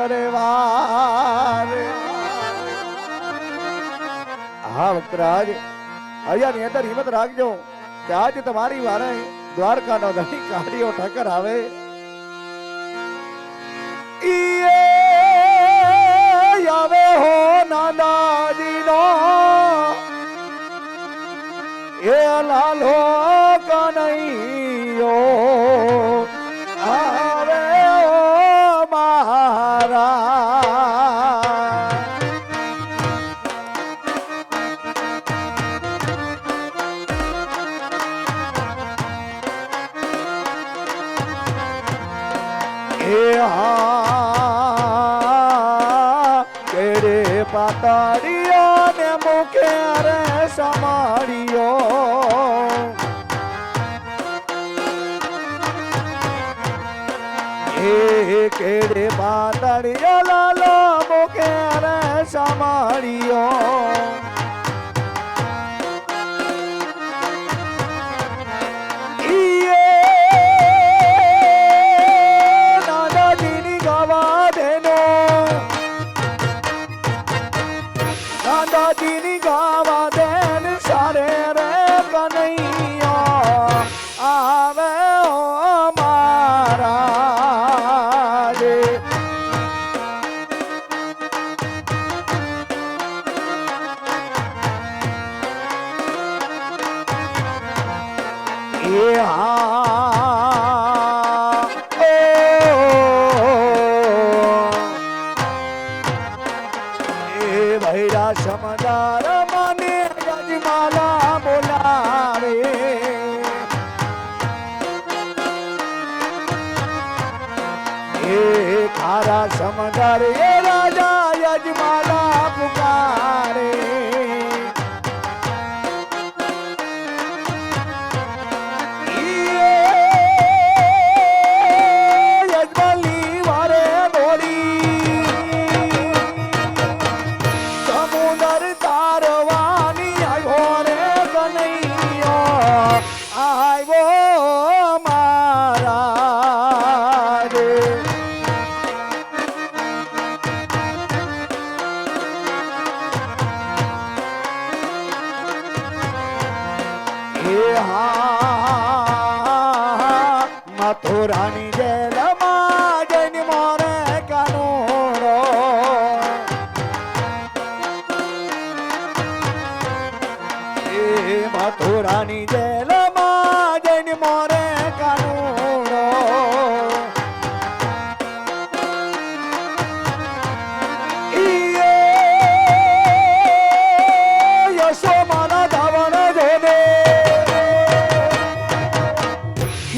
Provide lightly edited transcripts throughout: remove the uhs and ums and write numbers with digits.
પરવાર હા વક્તરાજ અહીંયાની અંદર હિંમત રાખજો કે આજ તમારી વારે દ્વારકાનો ધણી કાઢીઓ ઠાકર આવે આવે હો નાદાજીનો એ લાલો કનૈયો આવે ઓ મારા કેડે પાતાડીઓ ને મુખે રે સમાડીઓ કેડે પાતાડીઓ લાલો મુખે રે સમાડીઓ દાદાજીની ગાવા દેન સારે રે કનૈયા આવે ઓ મારા એ ભૈરા સમદાર મને ગજમાલા બોલાવે એ ખારા સમદાર એ રાજા યજમાલા પુકારે યજમાલી વારે બોલી તારવાની આવ્યો રે કનૈયો આવ્યો મારા રે મથુરાની જેલમાં જઈને મોરે કાનૂનો મથુરાની જેલમાં જઈને મોરે કાનૂનો યશોમાના ધાવણ જોને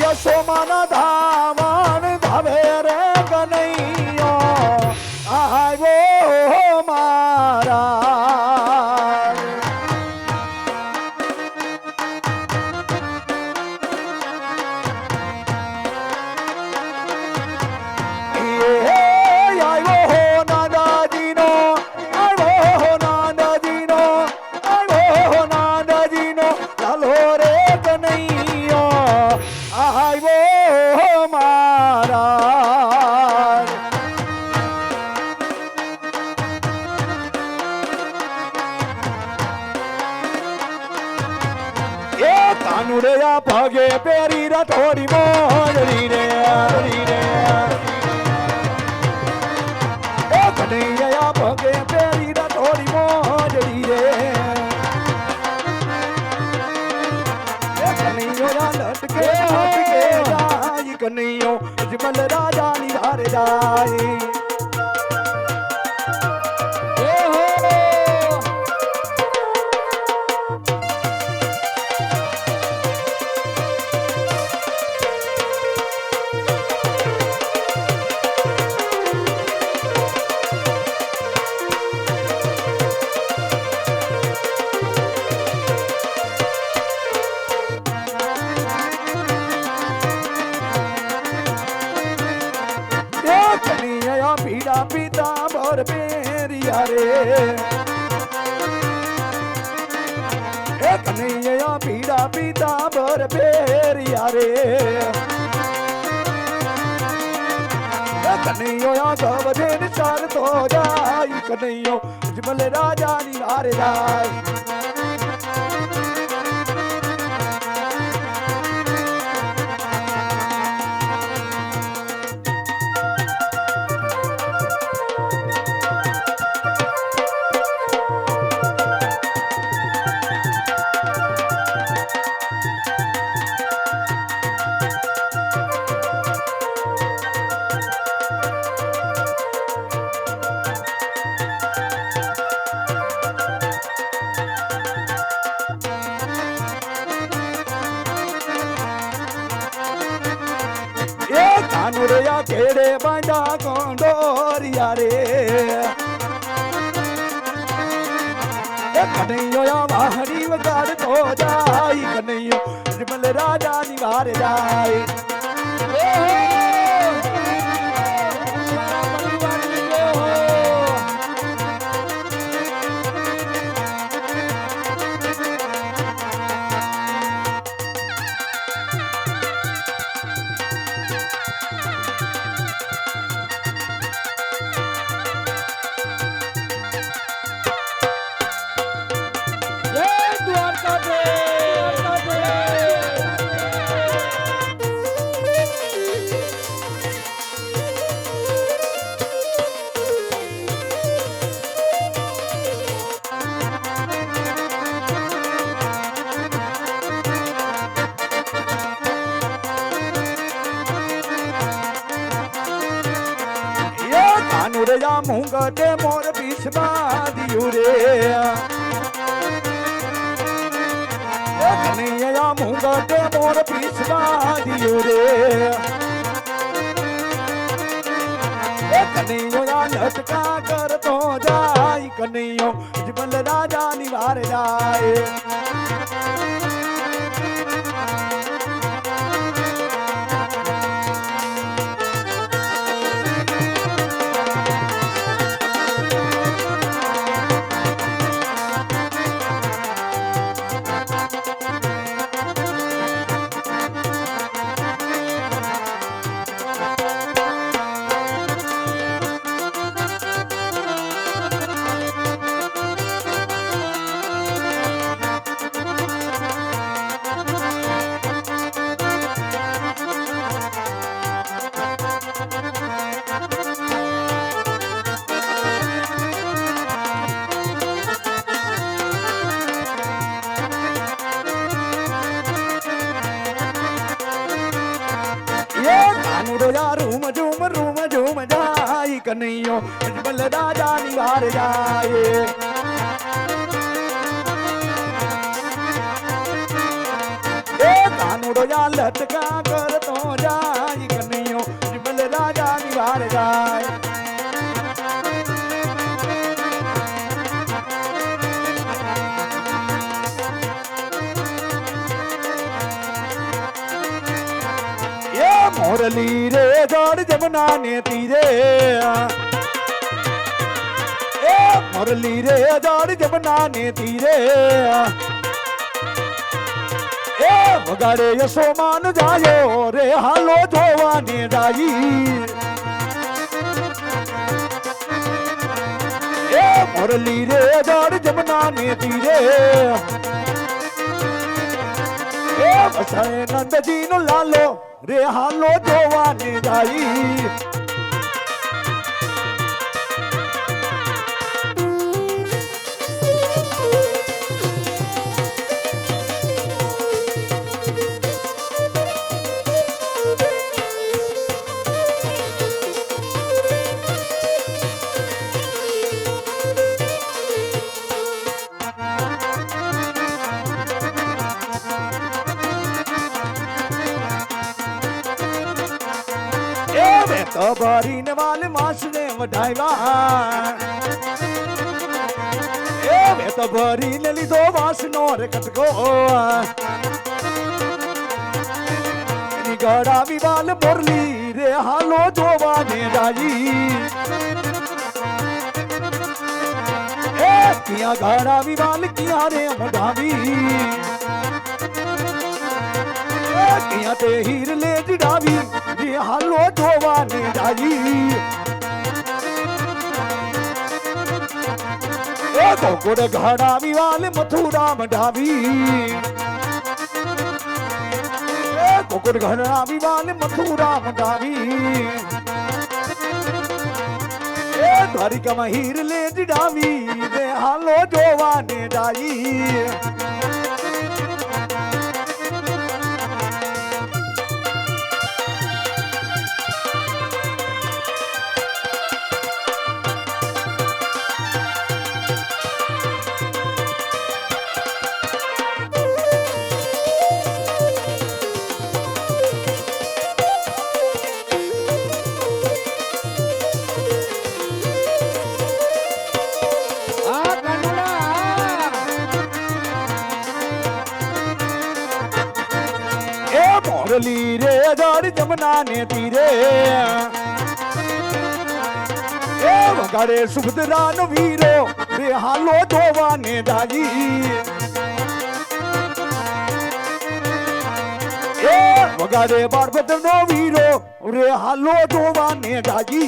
યશોમાના ધાવણ ધાવે રે કનૈયો આવ્યો મારા કાનુડયા પગે પેરી રથોડી મોજરી રે એ કનૈયા પગે પેરી રથોડી મોજરી રે એ કનૈયો લટકે હટકે જાય કનૈયો અજમલ રાજાની ધારે જાય પીડા પીતા ભર પેરિયા રે એ કનૈયા પીડા પીતા ભર પેરિયા રે कन्हैयो गवधे निशान तो जाई कन्हैयो अजमल राजा निवार जाई कानुरिया केड़े बांधा कोंडोरिया रे कन्हैया वाहरी वगाड़ तो जाई कन्हैया अजमल राजा निवार जाई कानुरिया मुंगटे मोर बिस्मा दियो रे कन्हैया मुंगटे मोर बिस्मा दियो रे कन्हैया लटका कर तो जाई कन्हैया अजमल राजा निवार जाए रूम झूम जाई कन्हैयो अजमल राजा निवार जाए कानुड़िया लटका कर तो जाई कन्हैयो अजमल राजा निवार जाए मोरली रे जोड़ जमुना ने तीरे मोरली रे जोड़ जमुना ने तीरे वगाड़े यशोमान जायो रे हालो जोवा ने जाई मोरली रे जोड़ जमुना ने तीरे नंद जी नु लालो रे हालो जोवा ने जाई तो बारी ने वाले मास ने वडाइवा वे तो बारी ने ली दो मास नोर कटको निगाड़ा विवाल मुरली रे हालो जोवा ने राजी किया गाड़ा विवाल किया रे मधावी किया ते हीर ले जड़ावी जे हालो जोवाने जाई ए गोकुड़ घड़ावी वाले मथुरा मढ़ावी ए गोकुड़ घड़ावी वाले मथुरा मढ़ावी ए द्वारिका में हीर ले जड़ावी जे हालो जोवाने जाई मोरली रे अजार जमुना ने तीरे ए वगाड़े सुभद्रा नो वीरो रे हालो जोवाने जाई ए वगाड़े बारभद्र नो वीरो रे हालो जोवाने जाई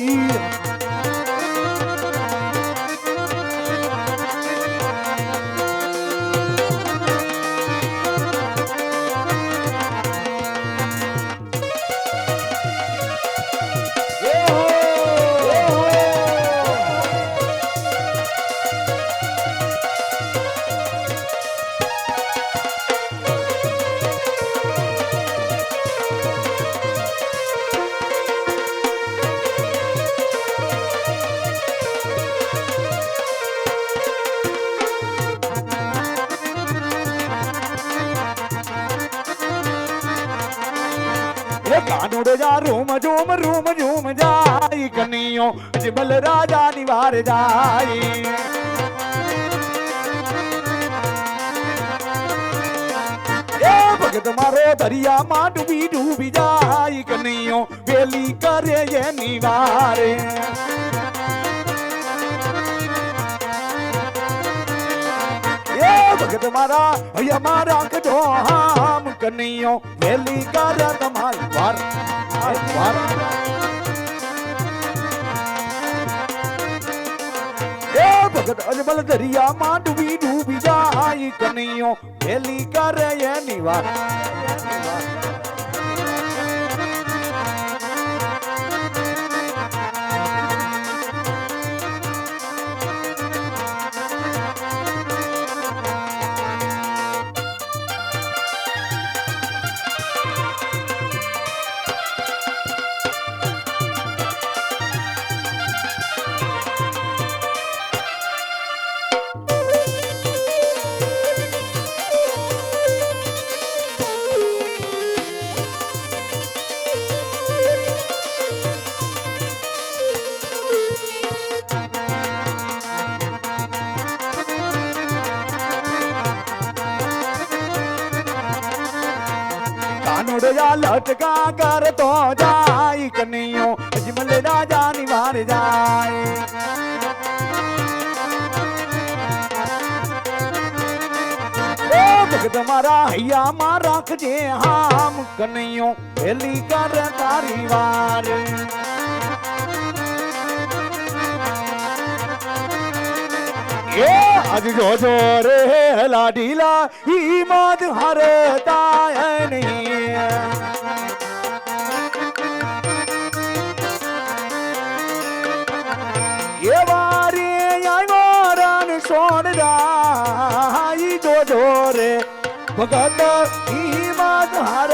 कानूड़ जा रूम झूम जाई कन्नियो जिमल राजा निवार जाई ए भगत मारो दरिया मां डूबी जाई कन्नियो वेली करे ये निवारे भगत मारा भैया मारा कजो हम कन्नियो वेली कर तमारी वार ए भगत अजमल दरिया मां डूबी जाई कन्नियो वेली कर ये निवार कानूड़ लटका कर तो जाई कन्नियो अजमल राजा निवार जाए ओ भगत मारा हैया मारा खजे हम कन्नियो वेली कर तारी वार ये आज जो रे लाडीला ही मत हरता है नहीं ये बारी आई मोरन सोन जाई जो रे भगत ही मत हर